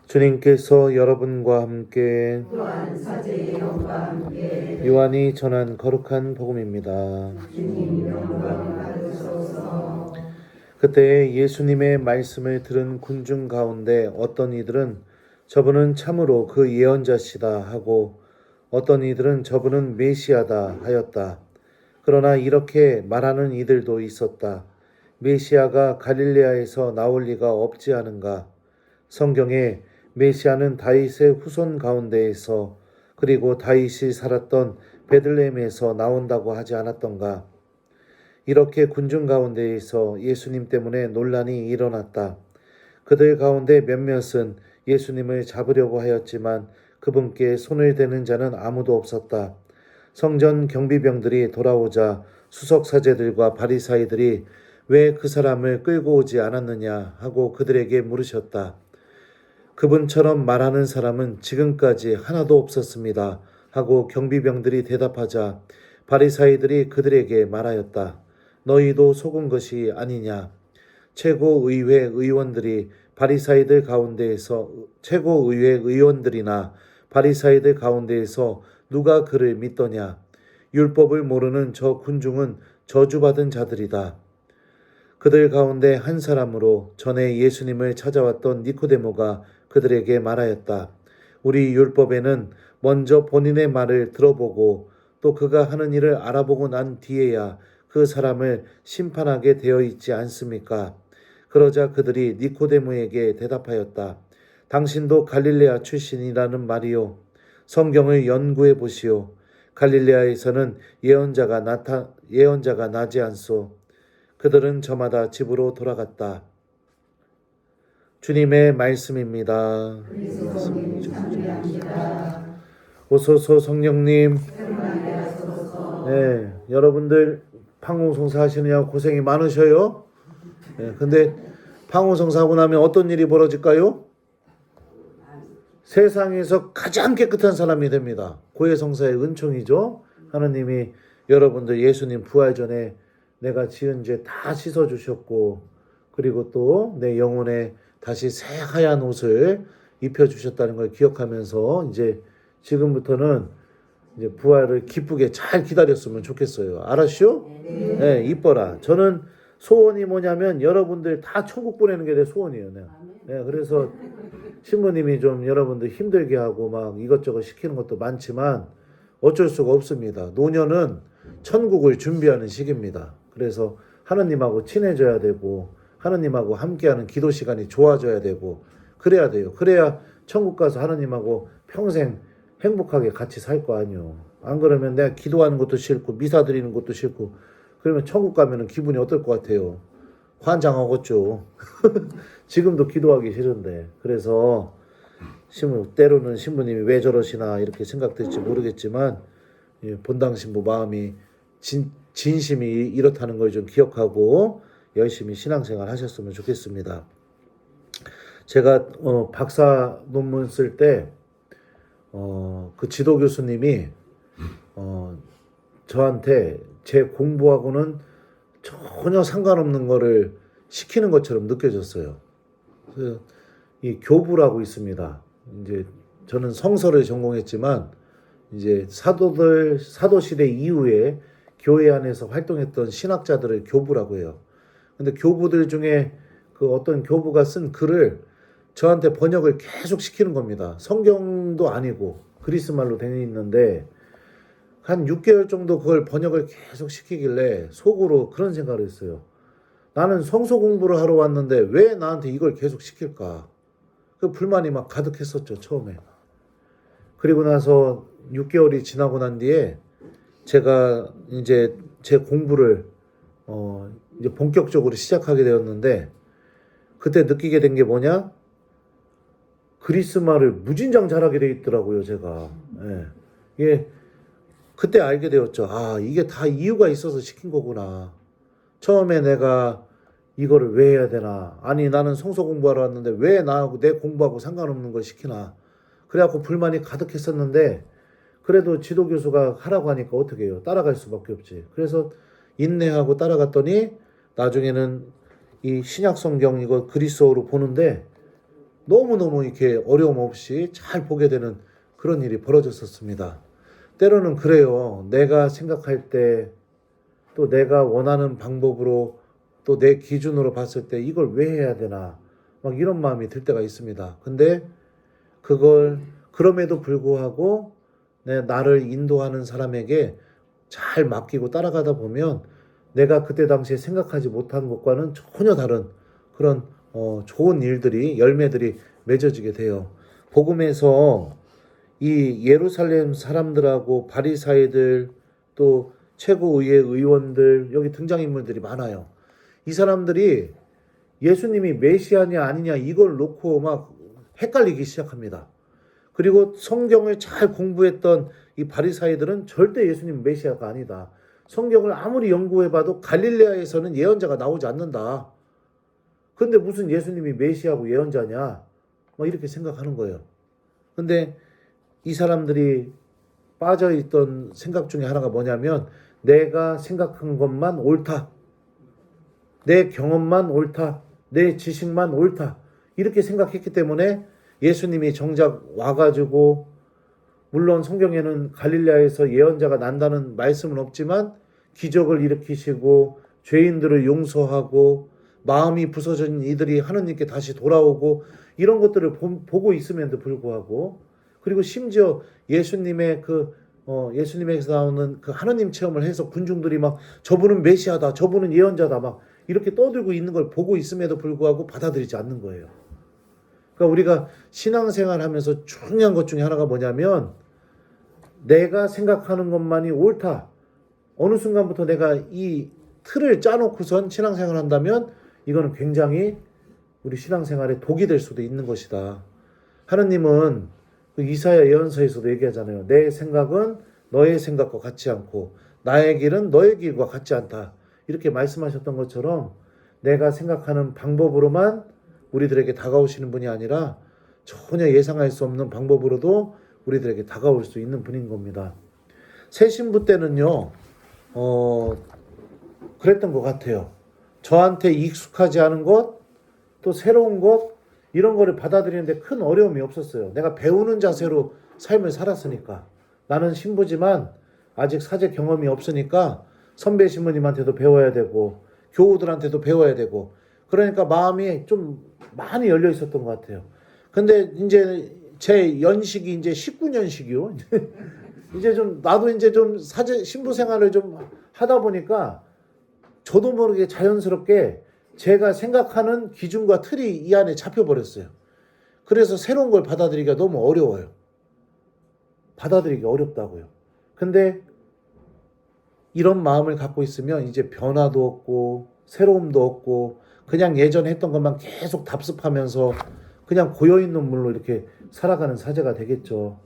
주님께서 여러분과 함께 또한 사제의 영과 함께 요한이 전한 거룩한 복음입니다. 주님 영광 받으소서. 그때 예수님의 말씀을 들은 군중 가운데 어떤 이들은 저분은 참으로 그 예언자시다 하고 어떤 이들은 저분은 메시아다 하였다. 그러나 이렇게 말하는 이들도 있었다. 메시아가 갈릴레아에서 나올 리가 없지 않은가. 성경에 메시아는 다윗의 후손 가운데에서 그리고 다윗이 살았던 베들레헴에서 나온다고 하지 않았던가. 이렇게 군중 가운데에서 예수님 때문에 논란이 일어났다. 그들 가운데 몇몇은 예수님을 잡으려고 하였지만 그분께 손을 대는 자는 아무도 없었다. 성전 경비병들이 돌아오자 수석사제들과 바리사이들이 왜 그 사람을 끌고 오지 않았느냐 하고 그들에게 물으셨다. 그분처럼 말하는 사람은 지금까지 하나도 없었습니다 하고 경비병들이 대답하자 바리사이들이 그들에게 말하였다. 너희도 속은 것이 아니냐. 최고의회 의원들이 바리사이들 가운데에서 최고의회 의원들이나 바리사이들 가운데에서 누가 그를 믿더냐. 율법을 모르는 저 군중은 저주받은 자들이다. 그들 가운데 한 사람으로 전에 예수님을 찾아왔던 니코데모가 그들에게 말하였다. 우리 율법에는 먼저 본인의 말을 들어보고 또 그가 하는 일을 알아보고 난 뒤에야 그 사람을 심판하게 되어 있지 않습니까? 그러자 그들이 니코데모에게 대답하였다. 당신도 갈릴레아 출신이라는 말이요. 성경을 연구해 보시오. 갈릴레아에서는 예언자가 나지 않소. 그들은 저마다 집으로 돌아갔다. 주님의 말씀입니다. 그리스도님 참배합니다. 오소서 성령님. 네, 여러분들 판공성사 하시느냐고 고생이 많으셔요. 네, 근데 판공성사하고 나면 어떤 일이 벌어질까요? 세상에서 가장 깨끗한 사람이 됩니다. 고해성사의 은총이죠. 하나님이 여러분들 예수님 부활 전에 내가 지은 죄 다 씻어주셨고 그리고 또 내 영혼에 다시 새하얀 옷을 입혀주셨다는 걸 기억하면서 이제 지금부터는 이제 부활을 기쁘게 잘 기다렸으면 좋겠어요. 알았쇼? 네, 이뻐라. 저는 소원이 뭐냐면 여러분들 다 천국 보내는 게 내 소원이에요. 네, 그래서 신부님이 좀 여러분들 힘들게 하고 막 이것저것 시키는 것도 많지만 어쩔 수가 없습니다. 노년은 천국을 준비하는 시기입니다. 그래서 하느님하고 친해져야 되고 하느님하고 함께하는 기도 시간이 좋아져야 되고 그래야 돼요. 그래야 천국 가서 하느님하고 평생 행복하게 같이 살 거 아니요. 안 그러면 내가 기도하는 것도 싫고 미사 드리는 것도 싫고 그러면 천국 가면은 기분이 어떨 것 같아요? 환장하겠죠. 지금도 기도하기 싫은데. 그래서 때로는 신부님이 왜 저러시나 이렇게 생각될지 모르겠지만 본당 신부 마음이 진심이 이렇다는 걸 좀 기억하고 열심히 신앙생활 하셨으면 좋겠습니다. 제가 박사 논문 쓸 때 그 지도 교수님이 저한테 제 공부하고는 전혀 상관없는 거를 시키는 것처럼 느껴졌어요. 그래서 이 교부라고 있습니다. 이제 저는 성서를 전공했지만 이제 사도 시대 이후에 교회 안에서 활동했던 신학자들을 교부라고 해요. 근데 교부들 중에 그 어떤 교부가 쓴 글을 저한테 번역을 계속 시키는 겁니다. 성경도 아니고 그리스말로 되어 있는데 한 6개월 정도 그걸 번역을 계속 시키길래 속으로 그런 생각을 했어요. 나는 성서 공부를 하러 왔는데 왜 나한테 이걸 계속 시킬까? 그 불만이 막 가득했었죠, 처음에. 그리고 나서 6개월이 지나고 난 뒤에 제가 이제 제 공부를 이제 본격적으로 시작하게 되었는데 그때 느끼게 된 게 뭐냐? 그리스말을 무진장 잘하게 돼 있더라고요, 제가. 예. 이게 그때 알게 되었죠. 아, 이게 다 이유가 있어서 시킨 거구나. 처음에 내가 이거를 왜 해야 되나? 아니, 나는 성서 공부하러 왔는데 왜 나하고 내 공부하고 상관없는 걸 시키나? 그래갖고 불만이 가득했었는데 그래도 지도 교수가 하라고 하니까 어떻게 해요? 따라갈 수밖에 없지. 그래서 인내하고 따라갔더니 나중에는 이 신약 성경 이거 그리스어로 보는데 너무너무 이렇게 어려움 없이 잘 보게 되는 그런 일이 벌어졌었습니다. 때로는 그래요. 내가 생각할 때 또 내가 원하는 방법으로 또 내 기준으로 봤을 때 이걸 왜 해야 되나 막 이런 마음이 들 때가 있습니다. 근데 그걸 그럼에도 불구하고 나를 인도하는 사람에게 잘 맡기고 따라가다 보면 내가 그때 당시에 생각하지 못한 것과는 전혀 다른 그런 좋은 일들이 열매들이 맺어지게 돼요. 복음에서 이 예루살렘 사람들하고 바리사이들 또 최고의회 의원들 여기 등장인물들이 많아요. 이 사람들이 예수님이 메시아냐 아니냐 이걸 놓고 막 헷갈리기 시작합니다. 그리고 성경을 잘 공부했던 이 바리사이들은 절대 예수님 메시아가 아니다. 성경을 아무리 연구해봐도 갈릴레아에서는 예언자가 나오지 않는다. 근데 무슨 예수님이 메시아고 예언자냐? 막 이렇게 생각하는 거예요. 근데 이 사람들이 빠져있던 생각 중에 하나가 뭐냐면 내가 생각한 것만 옳다. 내 경험만 옳다. 내 지식만 옳다. 이렇게 생각했기 때문에 예수님이 정작 와가지고 물론 성경에는 갈릴레아에서 예언자가 난다는 말씀은 없지만 기적을 일으키시고 죄인들을 용서하고 마음이 부서진 이들이 하느님께 다시 돌아오고 이런 것들을 보고 있음에도 불구하고 그리고 심지어 예수님의 예수님에게서 나오는 그 하느님 체험을 해서 군중들이 막 저분은 메시아다, 저분은 예언자다 막 이렇게 떠들고 있는 걸 보고 있음에도 불구하고 받아들이지 않는 거예요. 그러니까 우리가 신앙생활 하면서 중요한 것 중에 하나가 뭐냐면 내가 생각하는 것만이 옳다. 어느 순간부터 내가 이 틀을 짜놓고선 신앙생활을 한다면 이거는 굉장히 우리 신앙생활에 독이 될 수도 있는 것이다. 하느님은 그 이사야 예언서에서도 얘기하잖아요. 내 생각은 너의 생각과 같지 않고 나의 길은 너의 길과 같지 않다. 이렇게 말씀하셨던 것처럼 내가 생각하는 방법으로만 우리들에게 다가오시는 분이 아니라 전혀 예상할 수 없는 방법으로도 우리들에게 다가올 수 있는 분인 겁니다. 새 신부 때는요, 그랬던 것 같아요. 저한테 익숙하지 않은 것, 또 새로운 것, 이런 거를 받아들이는데 큰 어려움이 없었어요. 내가 배우는 자세로 삶을 살았으니까. 나는 신부지만 아직 사제 경험이 없으니까 선배 신부님한테도 배워야 되고, 교우들한테도 배워야 되고, 그러니까 마음이 좀 많이 열려 있었던 것 같아요. 근데 이제 제 연식이 이제 19년식이요. 이제 좀 나도 이제 좀 사제 신부 생활을 좀 하다 보니까 저도 모르게 자연스럽게 제가 생각하는 기준과 틀이 이 안에 잡혀버렸어요. 그래서 새로운 걸 받아들이기가 너무 어려워요. 받아들이기 어렵다고요. 근데 이런 마음을 갖고 있으면 이제 변화도 없고 새로움도 없고 그냥 예전에 했던 것만 계속 답습하면서 그냥 고여있는 물로 이렇게 살아가는 사제가 되겠죠.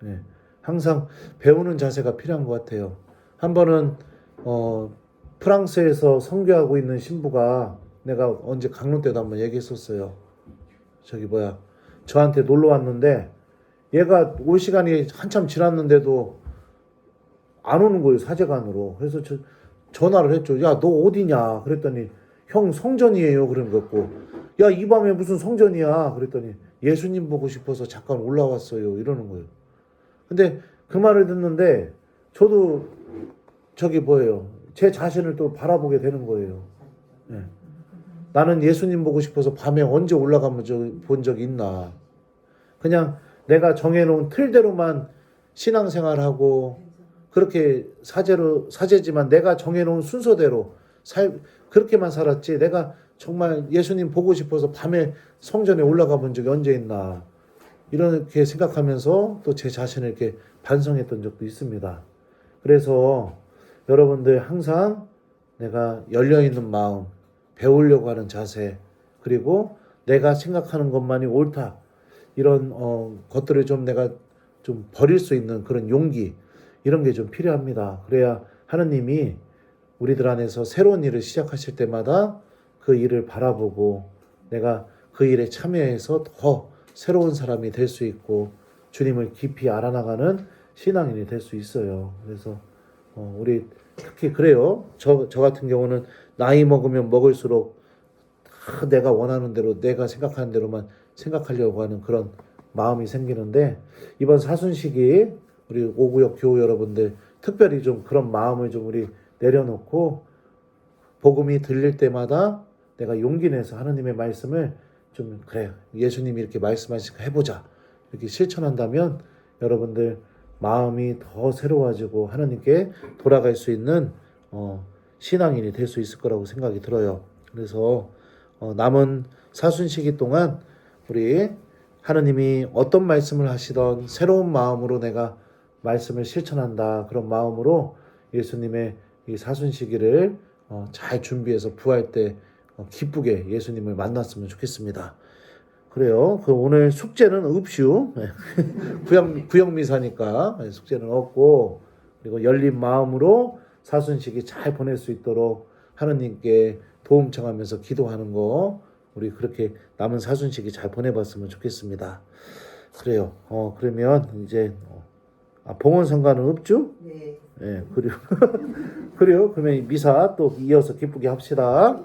네. 항상 배우는 자세가 필요한 것 같아요. 한 번은 프랑스에서 선교하고 있는 신부가 내가 언제 강론 때도 한번 얘기했었어요. 저한테 놀러 왔는데 얘가 올 시간이 한참 지났는데도 안 오는 거예요. 사제관으로. 그래서 전화를 했죠. 야, 너 어디냐? 그랬더니 형 성전이에요. 그런 거 같고 야, 이 밤에 무슨 성전이야? 그랬더니 예수님 보고 싶어서 잠깐 올라왔어요. 이러는 거예요. 근데 그 말을 듣는데 저도 제 자신을 또 바라보게 되는 거예요. 네. 나는 예수님 보고 싶어서 밤에 언제 올라가면 본 적이 있나. 그냥 내가 정해놓은 틀대로만 신앙생활하고 그렇게 사제지만 내가 정해놓은 순서대로 그렇게만 살았지 내가 정말 예수님 보고 싶어서 밤에 성전에 올라가 본 적이 언제 있나. 이렇게 생각하면서 또 제 자신을 이렇게 반성했던 적도 있습니다. 그래서 여러분들 항상 내가 열려있는 마음, 배우려고 하는 자세, 그리고 내가 생각하는 것만이 옳다. 이런 것들을 좀 내가 좀 버릴 수 있는 그런 용기, 이런 게 좀 필요합니다. 그래야 하느님이 우리들 안에서 새로운 일을 시작하실 때마다 그 일을 바라보고 내가 그 일에 참여해서 더 새로운 사람이 될 수 있고 주님을 깊이 알아나가는 신앙인이 될 수 있어요. 그래서 우리 특히 그래요. 저 같은 경우는 나이 먹으면 먹을수록 다 내가 원하는 대로 내가 생각하는 대로만 생각하려고 하는 그런 마음이 생기는데, 이번 사순시기 우리 오구역 교우 여러분들 특별히 좀 그런 마음을 좀 우리 내려놓고 복음이 들릴 때마다 내가 용기 내서 하나님의 말씀을 좀, 그래, 예수님이 이렇게 말씀하시니까 해보자, 이렇게 실천한다면 여러분들 마음이 더 새로워지고 하나님께 돌아갈 수 있는 신앙인이 될 수 있을 거라고 생각이 들어요. 그래서 남은 사순시기 동안 우리 하나님이 어떤 말씀을 하시던 새로운 마음으로 내가 말씀을 실천한다, 그런 마음으로 예수님의 이 사순시기를 잘 준비해서 부활 때 기쁘게 예수님을 만났으면 좋겠습니다. 그래요. 그 오늘 숙제는 없슈. 구역미사니까 숙제는 없고, 그리고 열린 마음으로 사순시기 잘 보낼 수 있도록 하느님께 도움 청하면서 기도하는 거, 우리 그렇게 남은 사순시기 잘 보내봤으면 좋겠습니다. 그래요. 그러면 이제 봉헌 성가는 없죠? 네. 예, 그래요. 그래요. 그러면 미사 또 이어서 기쁘게 합시다.